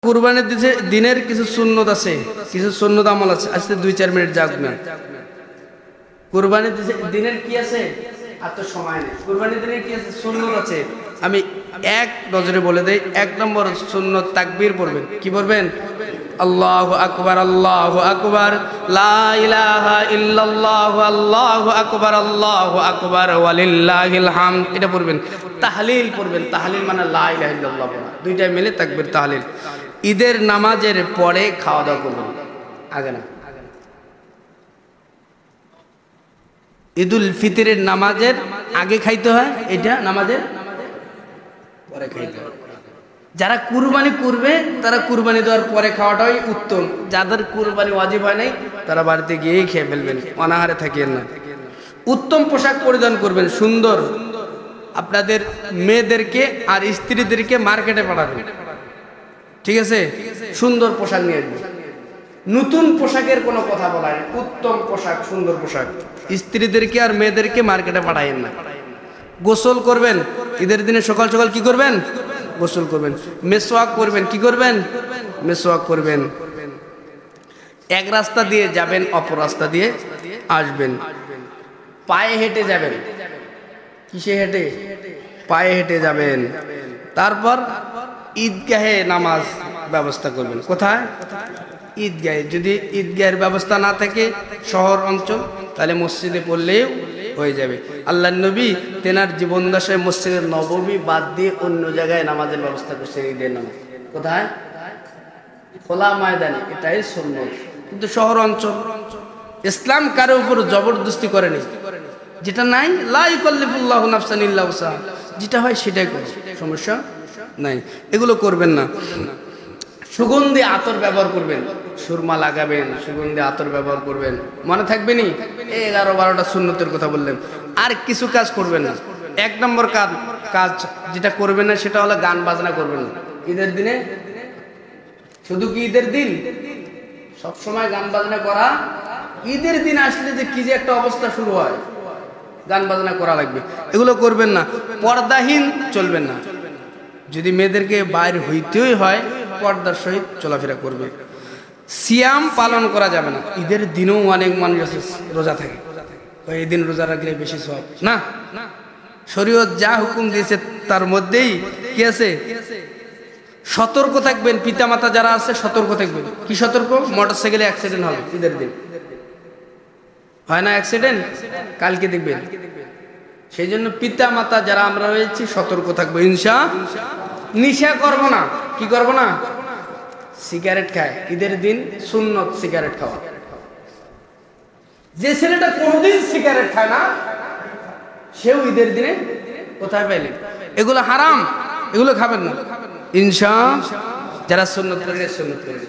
কুরবানির দিনের কিছু সুন্নত আছে, কিছু সুন্নত আমল আছে। আজকে 2-4 মিনিট যাক না। কুরবানির দিনের কি আছে আর তো সময় নেই। কুরবানির দিনের কি আছে, সুন্নত আছে। আমি এক নজরে বলে দেই। 1 নম্বর সুন্নত তাকবীর পড়বেন। কি পড়বেন? আল্লাহু আকবার, আল্লাহু আকবার, লা ইলাহা ইল্লাল্লাহ, আল্লাহু আকবার ওয়ালিল্লাহিল হামদ। এটা পড়বেন। তাহলিল পড়বেন। তাহলিল মানে লা ইলাহা ইল্লাল্লাহ বলা, দুইটা মিলে তাকবীর তাহলিল। ঈদের নামাজের পরে খাওয়া দাওয়া করবেন, আগে না। ঈদুল ফিতরের নামাজের আগে খাইতে হয়, এটা নামাজের পরে খাইতে হয়। যারা কুরবানি করবে তারা কুরবানি দেওয়ার পরে খাওয়াটাই উত্তম। যাদের কুরবানি ওয়াজিব হয় নাই তারা বাড়িতে গিয়েই খেয়ে ফেলবেন, অনাহারে থাকিয়েন না। উত্তম পোশাক পরিধান করবেন, সুন্দর। আপনাদের মেয়েদেরকে আর স্ত্রীদেরকে মার্কেটে পাঠাবেন, ঠিক আছে? সুন্দর পোশাক নিয়ে আসবেন। নতুন পোশাকের কোনো কথা বলা হয়, উত্তম পোশাক, সুন্দর পোশাক। স্ত্রীদেরকে আর মেয়েদেরকে মার্কেটে পাঠাইয়েন না। গোসল করবেন ঈদের দিনে, সকাল সকাল কি করবেন? গোসল করবেন। মেসওয়াক করবেন। কি করবেন? মেসওয়াক করবেন। এক রাস্তা দিয়ে যাবেন, অপর রাস্তা দিয়ে আসবেন। পায়ে হেঁটে যাবেন। কিসে হেঁটে? পায়ে হেঁটে যাবেন। তারপর ঈদগাহে নামাজ ব্যবস্থা করবেন। কোথায়? ঈদগাহে। যদি ঈদগাহের ব্যবস্থা না থাকে শহর অঞ্চল, তাহলে মসজিদে পড়লেও হয়ে যাবে। আল্লাহর নবী তেনার জীবন দশায় মসজিদের নববী বাদ দিয়ে অন্য জায়গায় নামাজের ব্যবস্থা করছেন। ঈদের নামাজ কোথায়? খোলা ময়দানে। এটাই সুন্নাত। কিন্তু শহর অঞ্চল, ইসলাম কারো উপর জবরদস্তি করেনি। যেটা নাই, লা ইউকাল্লিফুল্লাহু নাফসান ইল্লা উসআহা, যেটা হয় সেটাই করো, সমস্যা নাই। এগুলো করবেন না। সুগন্ধি আতর ব্যবহার করবেন, সুরমা লাগাবেন, সুগন্ধি আতর ব্যবহার করবেন। মনে থাকবে নি? 11-12টা সুন্নতের কথা বললেন। আর কিছু কাজ করবেন না। 1 নম্বর কাজ যেটা করবেন না সেটা হলো গান বাজনা করবেন না ঈদের দিনে। শুধু কি ঈদের দিন সব সময় গান বাজনা করা? ঈদের দিন আসলে যে কি যে একটা অবস্থা শুরু হয়, গান বাজনা করা লাগবে, এগুলো করবেন না। পর্দাহীন চলবেন না। যদি মেয়েদেরকে বাইরে হইতেই হয় পর্দার সহিত চলাফেরা করবে। সিয়াম পালন করা যাবে না। ঈদের দিনেও অনেক মানুষ আছে রোজা থাকে, এই দিন রোজা রাখলে বেশি সওয়াব না। শরীয়ত যা হুকুম দিয়েছে তার মধ্যেই কি আছে? সতর্ক থাকবেন। পিতামাতা যারা আছে সতর্ক থাকবেন। কি সতর্ক? মোটরসাইকেলে অ্যাক্সিডেন্ট হবে ঈদের দিন, হয় না অ্যাক্সিডেন্ট? কালকে দেখবেন। সেই জন্য পিতামাতা যারা আমরা রয়েছি সতর্ক থাকবো। নিশা করব না। কি করব না? সিগারেট খায় ঈদের দিন, সুন্নত সিগারেট খাওয়া। যে ছেলেটা কোনোদিন সিগারেট খায় না সেও ঈদের দিনে কোথায় পাইলেন? এগুলো হারাম, এগুলো খাবেন না। যারা সুন্নত করেন সুন্নত করেন।